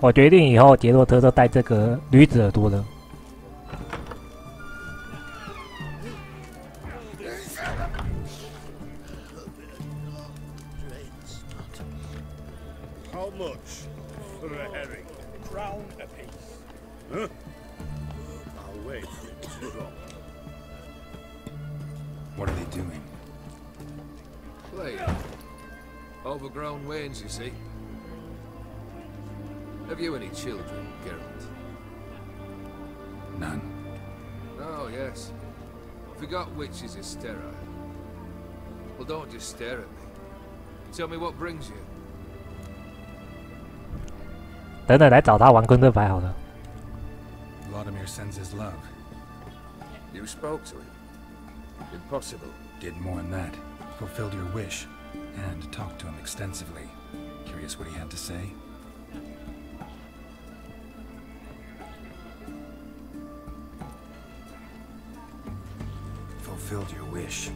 我决定以后杰洛特都戴这个驴子耳朵了。How much for a herring? Crown apiece. Huh? I'll wait for it to drop. What are they doing? Playing. Overgrown wains, you see. Have you any children, Geralt? None. Oh, yes. Forgot which is sterile. Well, don't just stare at me. Tell me what brings you. 等等来找他玩昆特牌好了。Vladimir sends his love. You spoke to him? Impossible. Did more than that. Fulfilled your wish. And talked to him extensively. Curious what he had to say? Fulfilled your wish.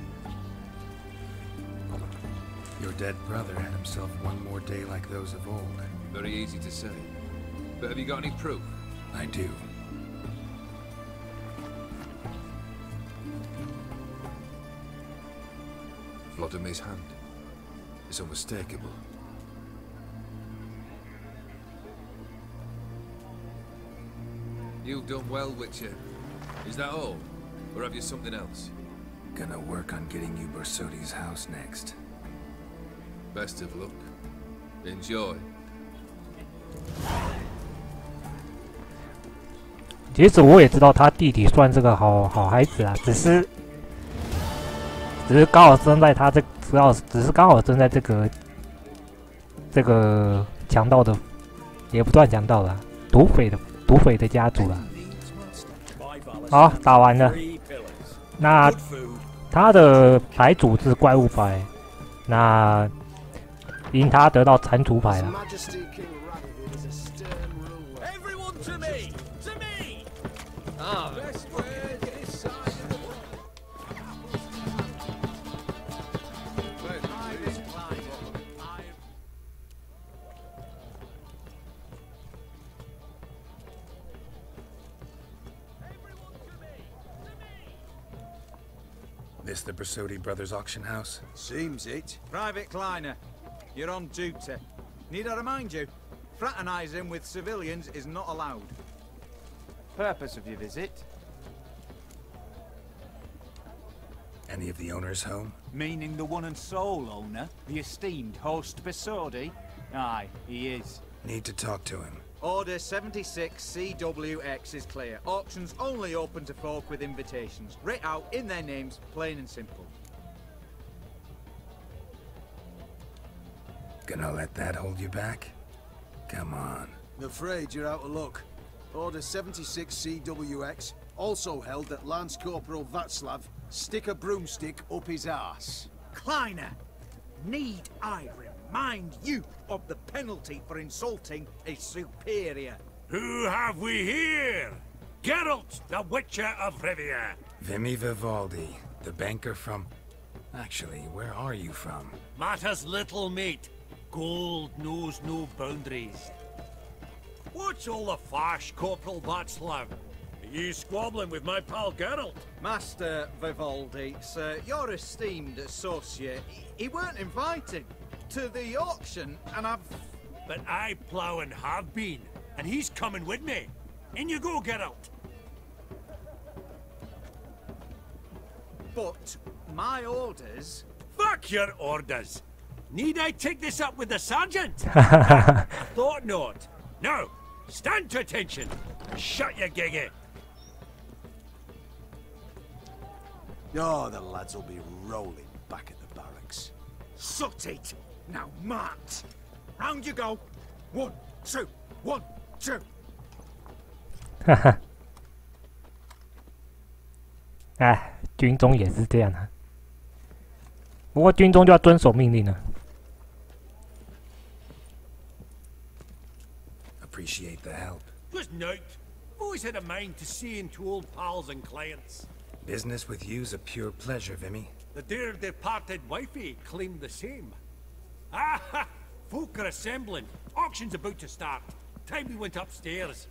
Your dead brother had himself one more day like those of old. Very easy to say. But have you got any proof? I do. Vladimir's hand. It's unmistakable. You've done well, Witcher. Is that all? Or have you something else? Gonna work on getting you Bersodi's house next. Best of luck. Enjoy. 其实我也知道他弟弟算是个好孩子啊，只是刚好生在他只是刚好生在这个强盗的，也不算强盗啦，土匪的家族啦。好，打完了。那他的牌组是怪物牌，那因他得到蟾蜍牌了。This the Bersodi Brothers auction house? Seems it. Private Kleiner, you're on duty. Need I remind you, fraternizing with civilians is not allowed. Purpose of your visit? Any of the owners home? Meaning the one and sole owner, the esteemed host Bersodi? Aye, he is. Need to talk to him. Order 76 CWX is clear. Auctions only open to folk with invitations. Writ out in their names, plain and simple. Gonna let that hold you back? Come on. I'm afraid you're out of luck. Order 76 CWX, also held that Lance Corporal Václav stick a broomstick up his arse. Kleiner, need I remind you of the penalty for insulting a superior? Who have we here? Geralt, the Witcher of Rivia. Vimy Vivaldi, the banker from... Actually, where are you from? Matters little, mate. Gold knows no boundaries. What's all the fash, Corporal Václav? Are you squabbling with my pal Geralt? Master Vivaldi, sir, your esteemed associate, he weren't invited to the auction, and I've... But I plough and have been, and he's coming with me. In you go, Geralt. But my orders... Fuck your orders. Need I take this up with the sergeant? Thought not. Now, stand to attention. Shut your giggy. Oh, the lads will be rolling back at the barracks. Sut it! Now march! Round you go! 1, 2, 1, 2! 哎，军中也是这样啊。不过军中就要遵守命令了。Appreciate the help. Just note. Always had a mind to see into old pals and clients. Business with you's a pure pleasure, Vimy. The dear departed wifey claimed the same. Ah ha! Folk are assembling. Auction's about to start. Time we went upstairs.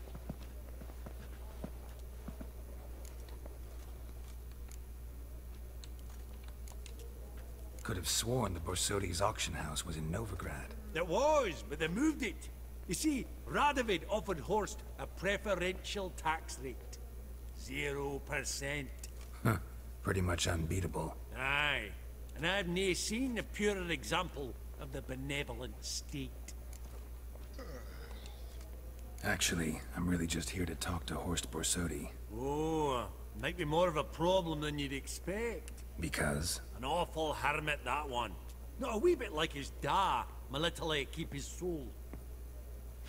Could have sworn the Borsodi's auction house was in Novigrad. It was, but they moved it. You see, Radovid offered Horst a preferential tax rate. 0%. Huh. Pretty much unbeatable. Aye. And I've nae seen a purer example of the benevolent state. Actually, I'm really just here to talk to Horst Borsodi. Oh, might be more of a problem than you'd expect. Because? An awful hermit, that one. Not a wee bit like his da, my little keep his soul.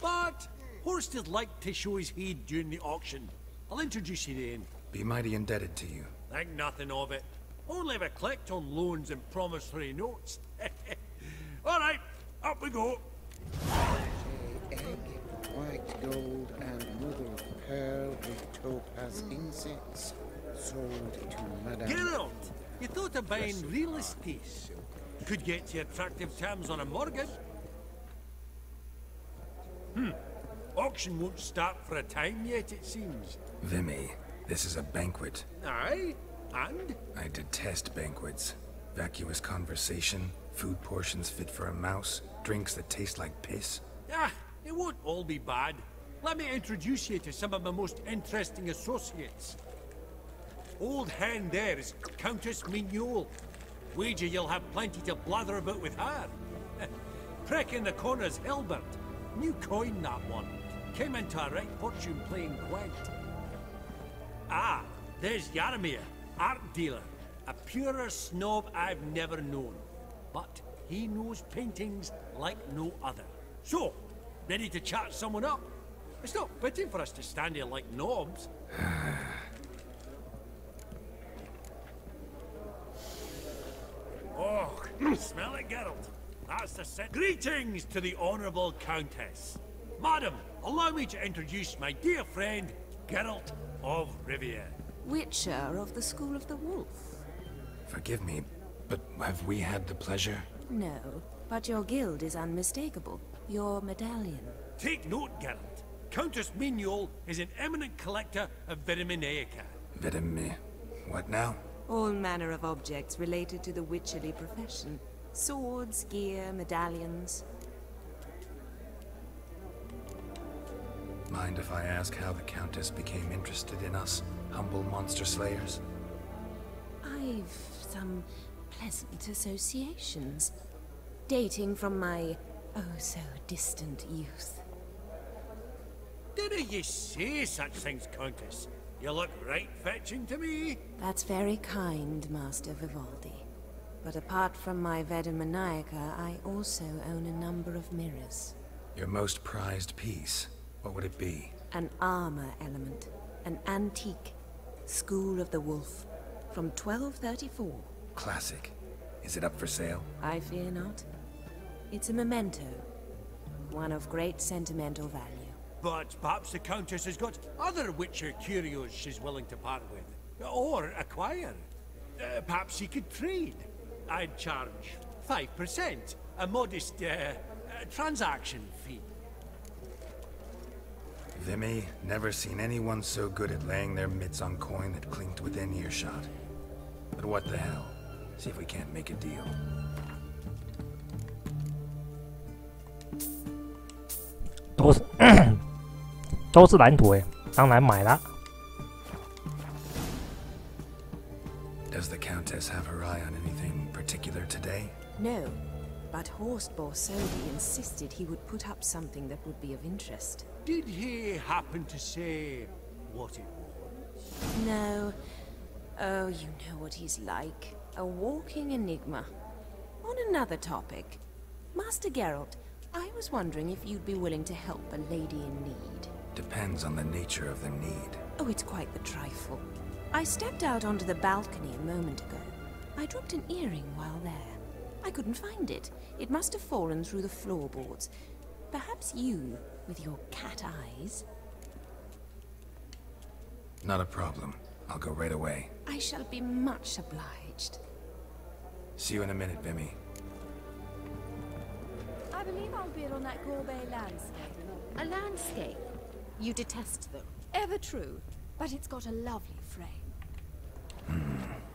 But Horst would like to show his heed during the auction. I'll introduce you then. Be mighty indebted to you. Think nothing of it. Only if I collect on loans and promissory notes. Alright, up we go. Egg, white gold, and mother of pearl with topaz insects sold to Madame. Geralt, you thought of buying real estate. Could get you attractive terms on a mortgage. Auction won't start for a time yet, it seems. Vimy, this is a banquet. Aye, and? I detest banquets. Vacuous conversation, food portions fit for a mouse, drinks that taste like piss. Ah, it won't all be bad. Let me introduce you to some of my most interesting associates. Old hen there is Countess Mignol. Wager you'll have plenty to blather about with her. Prick in the corner's Hilbert. New coin, that one. Came into a right fortune playing Gwent. Ah, there's Yaramir, art dealer. A purer snob I've never known. But he knows paintings like no other. So, ready to chat someone up? It's not fitting for us to stand here like knobs. Oh, smell it, Geralt. That's the set. Greetings to the Honourable Countess. Madam, allow me to introduce my dear friend, Geralt of Rivia. Witcher of the School of the Wolf. Forgive me, but have we had the pleasure? No, but your guild is unmistakable. Your medallion. Take note, Geralt. Countess Mignol is an eminent collector of Vitaminaica. What now? All manner of objects related to the witcherly profession. Swords, gear, medallions. Mind if I ask how the Countess became interested in us, humble monster slayers? I've some pleasant associations, dating from my oh-so-distant youth. Didn't you say such things, Countess? You look right fetching to me. That's very kind, Master Vivaldi. But apart from my Vitaminaica, I also own a number of mirrors. Your most prized piece, what would it be? An armor element. An antique. School of the Wolf. From 1234. Classic. Is it up for sale? I fear not. It's a memento. One of great sentimental value. But perhaps the Countess has got other Witcher curios she's willing to part with. Or acquire. Perhaps she could trade. I'd charge 5%. A modest, transaction fee. Vimy, never seen anyone so good at laying their mitts on coin that clinked within earshot. But what the hell? See if we can't make a deal. 都是蓝图诶，当然买了。Does the Countess have her eye on anything particular today? No, but Horst Borsodi insisted he would put up something that would be of interest. Did he happen to say what it was? No. Oh, you know what he's like. A walking enigma. On another topic, Master Geralt, I was wondering if you'd be willing to help a lady in need. Depends on the nature of the need. Oh, it's quite the trifle. I stepped out onto the balcony a moment ago. I dropped an earring while there. I couldn't find it. It must have fallen through the floorboards. Perhaps you, with your cat eyes... Not a problem. I'll go right away. I shall be much obliged. See you in a minute, Vimy. I'm believe I'll bid on that gourmet landscape. A landscape? You detest them. Ever true, but it's got a lovely frame.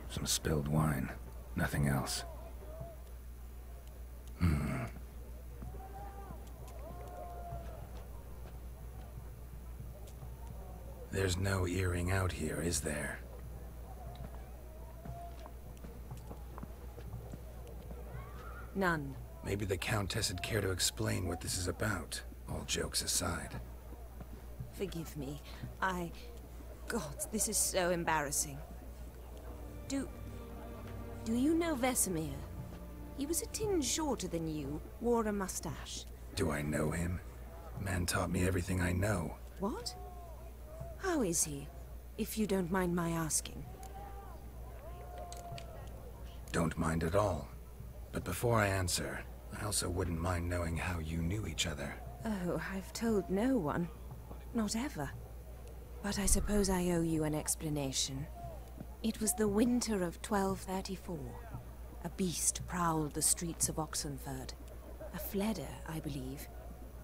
Some spilled wine. Nothing else. There's no earring out here, is there? None. Maybe the Countess would care to explain what this is about, all jokes aside. Forgive me. God, this is so embarrassing. Do you know Vesemir? He was a tinge shorter than you, wore a mustache. Do I know him? Man taught me everything I know. What? How is he, if you don't mind my asking? Don't mind at all. But before I answer, I also wouldn't mind knowing how you knew each other. Oh, I've told no one. Not ever. But I suppose I owe you an explanation. It was the winter of 1234. A beast prowled the streets of Oxenford. A fledder, I believe.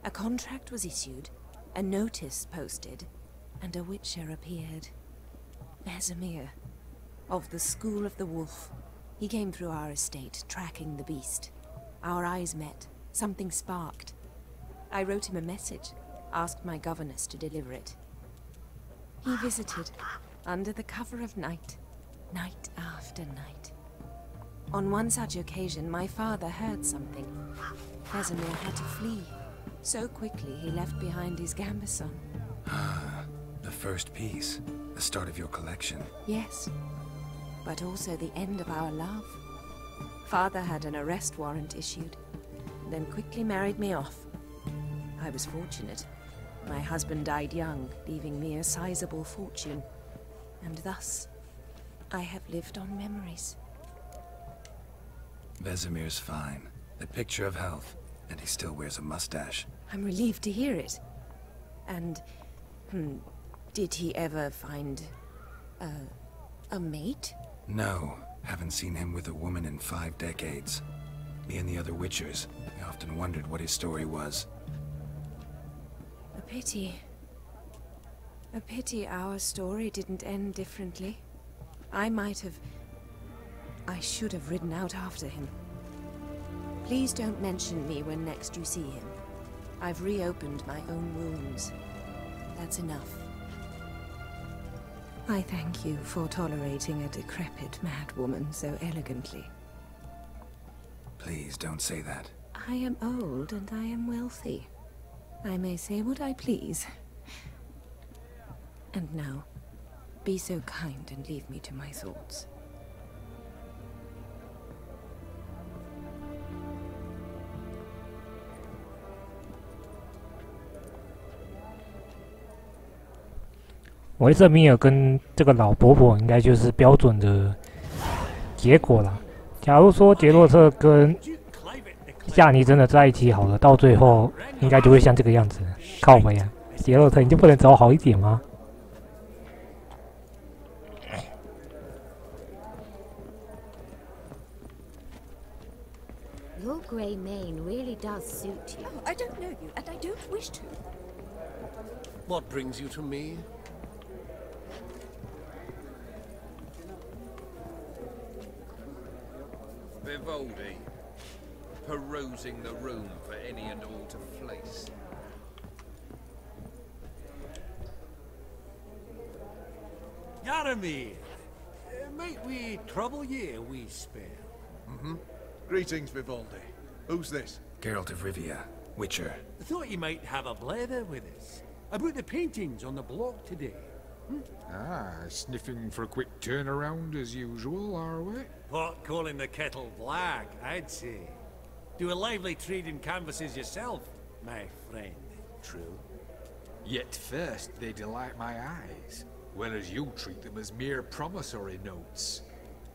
A contract was issued, a notice posted, and a witcher appeared. Vesemir, of the School of the Wolf. He came through our estate, tracking the beast. Our eyes met. Something sparked. I wrote him a message, asked my governess to deliver it. He visited, under the cover of night, night after night. On one such occasion, my father heard something. Vesemir had to flee. So quickly, he left behind his gambeson. Ah, the first piece. The start of your collection. Yes, but also the end of our love. Father had an arrest warrant issued, then quickly married me off. I was fortunate. My husband died young, leaving me a sizable fortune. And thus, I have lived on memories. Vesemir's fine. The picture of health, and he still wears a mustache. I'm relieved to hear it. And, did he ever find a mate? No, haven't seen him with a woman in 5 decades. Me and the other Witchers, we often wondered what his story was. A pity. A pity our story didn't end differently. I should have ridden out after him. Please don't mention me when next you see him. I've reopened my own wounds. That's enough. I thank you for tolerating a decrepit madwoman so elegantly. Please don't say that. I am old and I am wealthy. I may say what I please. And now, be so kind and leave me to my thoughts.维瑟米尔跟这个老伯伯应该就是标准的结果啦。假如说杰洛特跟夏尼真的在一起好了，到最后应该就会像这个样子。靠北啊，杰洛特你就不能找好一点吗？ Your grey mane really does suit you. Oh, I don't know you, and I don't wish to. What brings you to me? Vivaldi, perusing the room for any and all to fleece. Yaramir, might we trouble ye a wee spell? Greetings, Vivaldi. Who's this? Geralt of Rivia, Witcher. I thought you might have a blather with us about the paintings on the block today. Ah, sniffing for a quick turnaround as usual, are we? Pot calling the kettle black, I'd say. Do a lively trade in canvases yourself, my friend. True. Yet first they delight my eyes, whereas you treat them as mere promissory notes.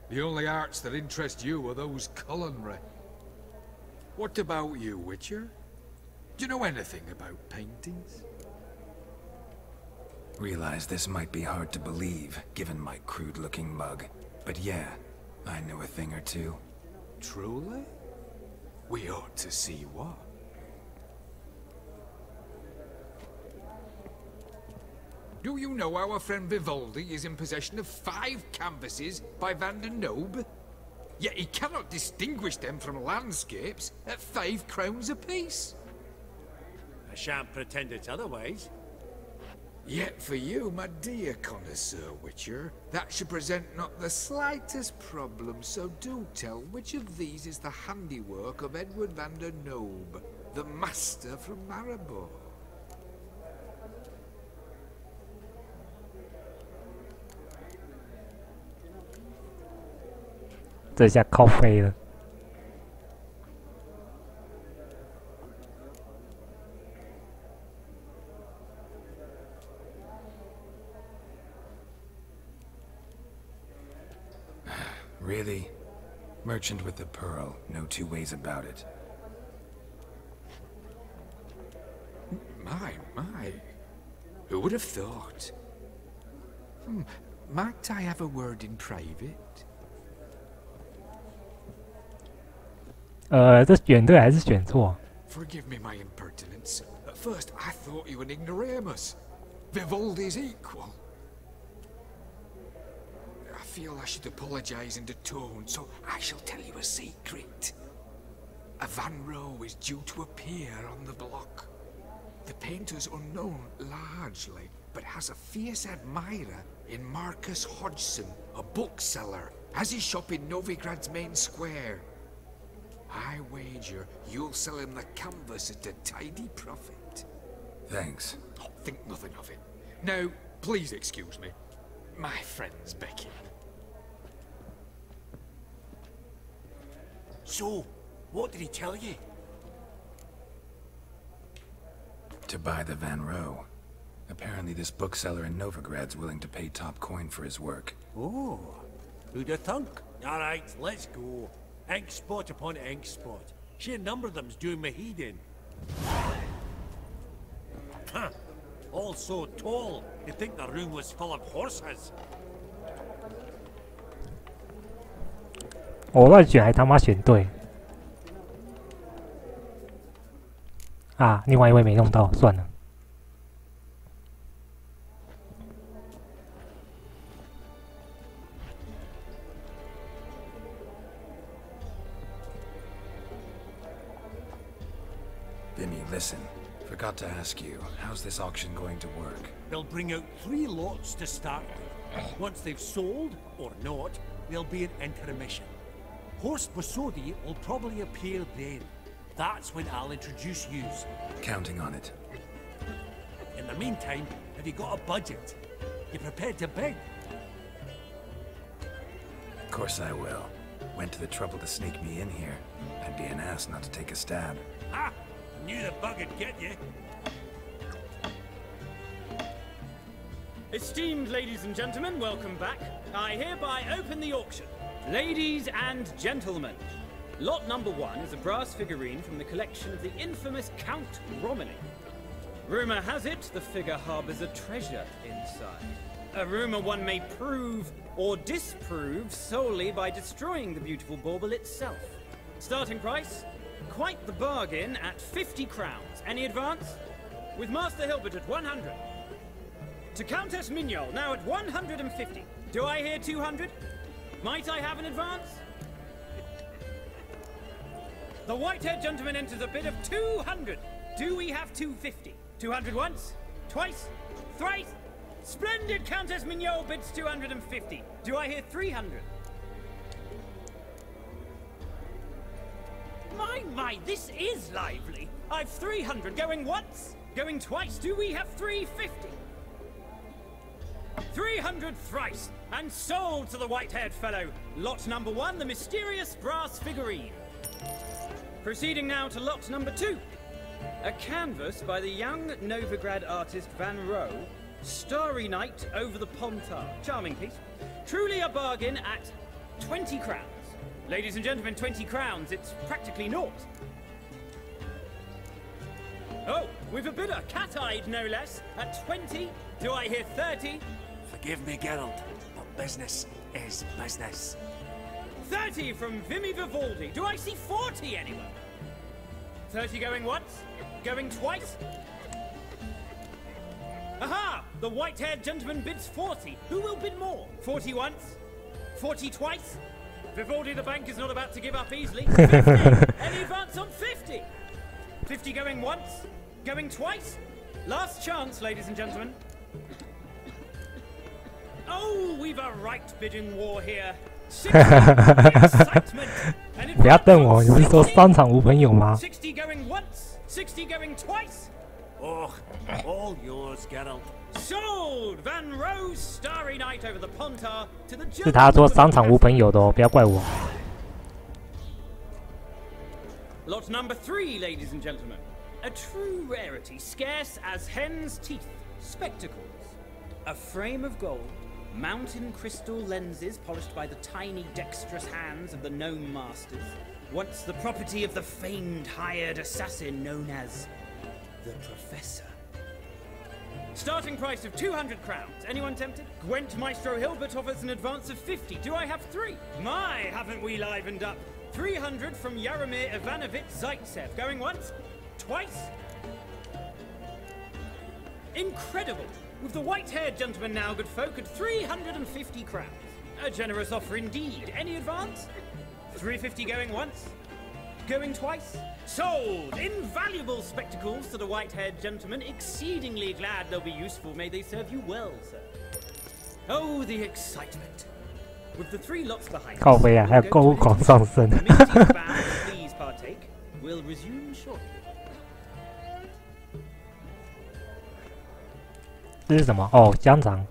The only arts that interest you are those culinary. What about you, Witcher? Do you know anything about paintings? Realize this might be hard to believe, given my crude-looking mug. But yeah, I know a thing or two. Truly? We ought to see what. Do you know our friend Vivaldi is in possession of 5 canvases by Van der Nobe? Yet he cannot distinguish them from landscapes at 5 crowns apiece. I shan't pretend it's otherwise. Yet for you, my dear connoisseur Witcher, that should present not the slightest problem, so do tell which of these is the handiwork of Edward van der Nobe, the master from Maribor. 这下靠飞了。Really? Merchant with the pearl, no 2 ways about it. My. Who would have thought? Might I have a word in private? 这选对还是选错？ Forgive me my impertinence. At first I thought you an ignoramus. Vivaldi's equal. I feel I should apologize in tone, so I shall tell you a secret. A Van Rohe is due to appear on the block. The painter's unknown largely, but has a fierce admirer in Marcus Hodgson, a bookseller, has his shop in Novigrad's main square. I wager you'll sell him the canvas at a tidy profit. Thanks. Oh, think nothing of it. Now, please excuse me. My friend's beckoning. So, what did he tell you? To buy the Van Rohe. Apparently this bookseller in Novigrad's willing to pay top coin for his work. Oh, who'd have thunk? Alright, let's go. Ink spot upon ink spot. Sheer number of them's doing my head in. Huh. All so tall, you'd think the room was full of horses. 我乱选还他妈选对啊！另外一位没弄到，算了。Vinny, listen. Forgot to ask you, how's this auction going to work? They'll bring out 3 lots to start with. Once they've sold, or not, there'll be an intermission. Horst Bosodi will probably appear then. That's when I'll introduce yous. Counting on it. In the meantime, have you got a budget? You prepared to bid? Of course I will. Went to the trouble to sneak me in here. I'd be an ass not to take a stab. Ha! Knew the bug would get you. Esteemed ladies and gentlemen, welcome back. I hereby open the auction. Ladies and gentlemen, lot number 1 is a brass figurine from the collection of the infamous Count Romilly. Rumor has it the figure harbors a treasure inside. A rumor one may prove or disprove solely by destroying the beautiful bauble itself. Starting price? Quite the bargain at 50 crowns. Any advance? With Master Hilbert at 100. To Countess Mignol, now at 150. Do I hear 200? Might I have an advance? The white-haired gentleman enters a bid of 200. Do we have 250? 200 once? Twice? Thrice? Splendid! Countess Mignol bids 250. Do I hear 300? My, this is lively. I've 300 going once, going twice. Do we have 350? 300 thrice, and sold to the white-haired fellow. Lot number 1, the mysterious brass figurine. Proceeding now to lot number 2. A canvas by the young Novigrad artist Van Rohe, Starry Night over the Pontar. Charming piece. Truly a bargain at 20 crowns. Ladies and gentlemen, 20 crowns, it's practically naught. Oh, we've a bidder, cat-eyed no less, at 20. Do I hear 30? Forgive me, Geralt, but business is business. 30 from Vimy Vivaldi. Do I see 40 anywhere? 30 going once? Going twice? Aha! The white-haired gentleman bids 40. Who will bid more? 40 once? 40 twice? Vivaldi the bank is not about to give up easily. 50! Any advance on 50? 50 going once? Going twice? Last chance, ladies and gentlemen. Oh, we've a right bidding war here. 不要瞪我，你不是说商场无朋友吗？ 60 going once, 60 going twice. Oh, all yours, Geralt. Sold! Van Rose, starry night over the Pontar to the 是他说商场无朋友的哦，不要怪我。Lot number 3, ladies and gentlemen. A true rarity, scarce as hen's teeth. Spectacles. A frame of gold. Mountain crystal lenses polished by the tiny dexterous hands of the known masters. Once the property of the famed hired assassin known as the Professor. Starting price of 200 crowns. Anyone tempted? Gwent Maestro Hilbert offers an advance of 50. Do I have 3? My, haven't we livened up? 300 from Yaromir Ivanovich Zaitsev. Going once? Twice? Incredible! With the white-haired gentleman now, good folk, at 350 crowns. A generous offer indeed. Any advance? 350 going once? Going twice? Sold! Invaluable spectacles to the white-haired gentleman. Exceedingly glad they'll be useful. May they serve you well, sir. Oh, the excitement. With the 3 lots behind us, 靠背啊，还有购物狂上升。 please partake. We'll resume shortly. 这是什么？哦，香肠。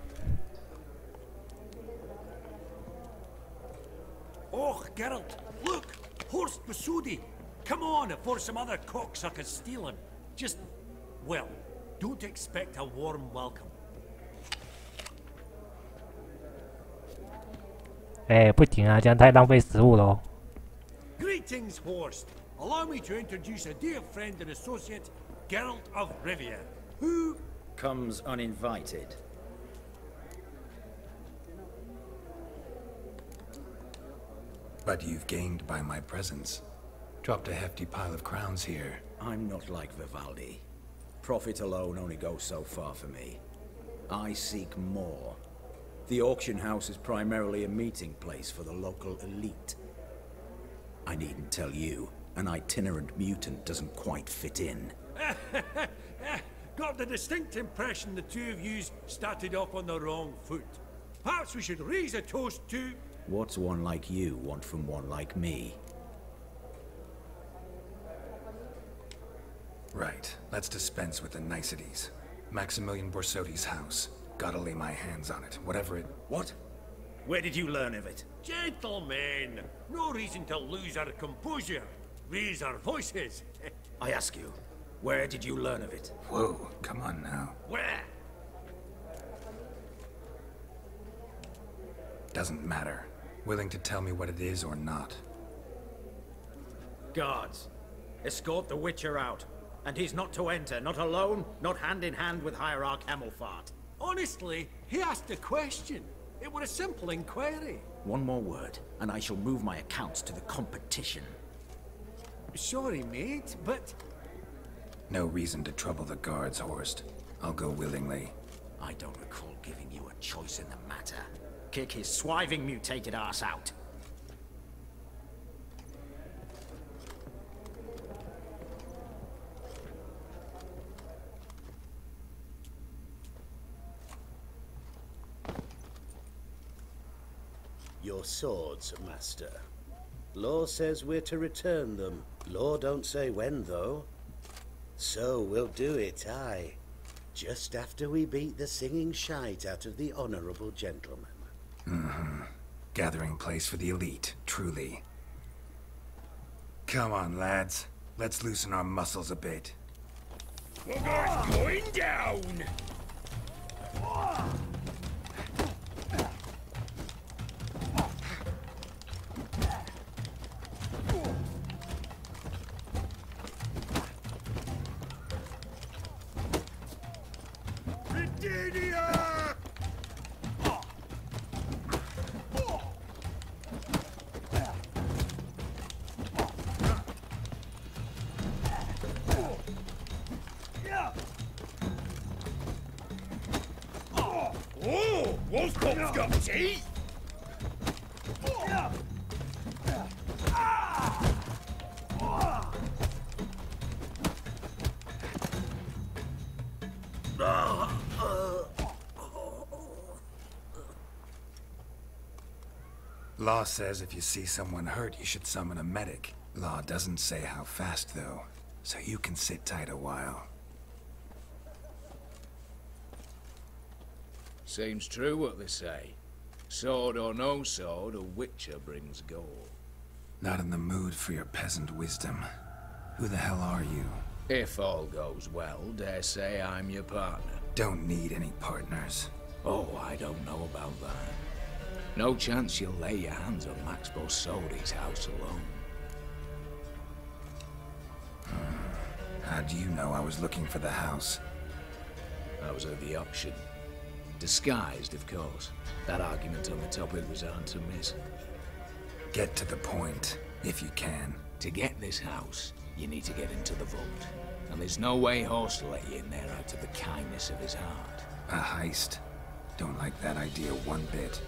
Oh, Geralt, look! Horst Masudi! Come on before some other cocksuckers steal him. Just, well, don't expect a warm welcome. 哎，不行啊，这样太浪费食物了哦。 Greetings, Horst. Allow me to introduce a dear friend and associate, Geralt of Rivia, who comes uninvited. But you've gained by my presence. Dropped a hefty pile of crowns here. I'm not like Vivaldi. Profit alone only goes so far for me. I seek more. The auction house is primarily a meeting place for the local elite. I needn't tell you, an itinerant mutant doesn't quite fit in. got the distinct impression the two of you started off on the wrong foot. Perhaps we should raise a toast to... What's one like you want from one like me? Right. Let's dispense with the niceties. Maximilian Borsodi's house. Gotta lay my hands on it, whatever it... What? Where did you learn of it? Gentlemen, no reason to lose our composure. Raise our voices. I ask you, where did you learn of it? Whoa, come on now. Where? Doesn't matter. Willing to tell me what it is or not. Guards, escort the Witcher out. And he's not to enter, not alone, not hand in hand with Hierarch Hamilfart. Honestly, he asked a question. It was a simple inquiry. One more word, and I shall move my accounts to the competition. Sorry, mate, but... No reason to trouble the guards, Horst. I'll go willingly. I don't recall giving you a choice in the matter. Kick his swiving mutated ass out. Your swords, Master. Law says we're to return them. Law don't say when, though. So we'll do it, aye. Just after we beat the singing shite out of the honorable gentleman. Mm-hmm. Gathering place for the elite, truly. Come on, lads. Let's loosen our muscles a bit. The guy's going down! Wolfpop's got teeth! Law says if you see someone hurt, you should summon a medic. Law doesn't say how fast, though, so you can sit tight a while. Seems true what they say. Sword or no sword, a witcher brings gold. Not in the mood for your peasant wisdom. Who the hell are you? If all goes well, dare say I'm your partner. Don't need any partners. Oh, I don't know about that. No chance you'll lay your hands on Max Bossodi's house alone. How do you know I was looking for the house? I was at the auction. Disguised, of course. That argument on the topic was hard to miss. Get to the point, if you can. To get this house, you need to get into the vault. And there's no way Horse will let you in there out of the kindness of his heart. A heist? Don't like that idea one bit.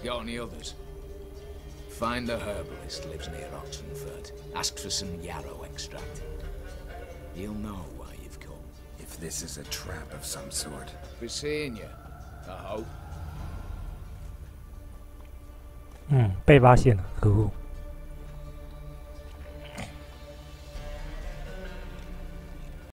Got any others? Find the herbalist lives near Oxenford. Ask for some yarrow extract. He'll know why you've come. If this is a trap of some sort. Be seeing you, I hope. 被发现了，可恶。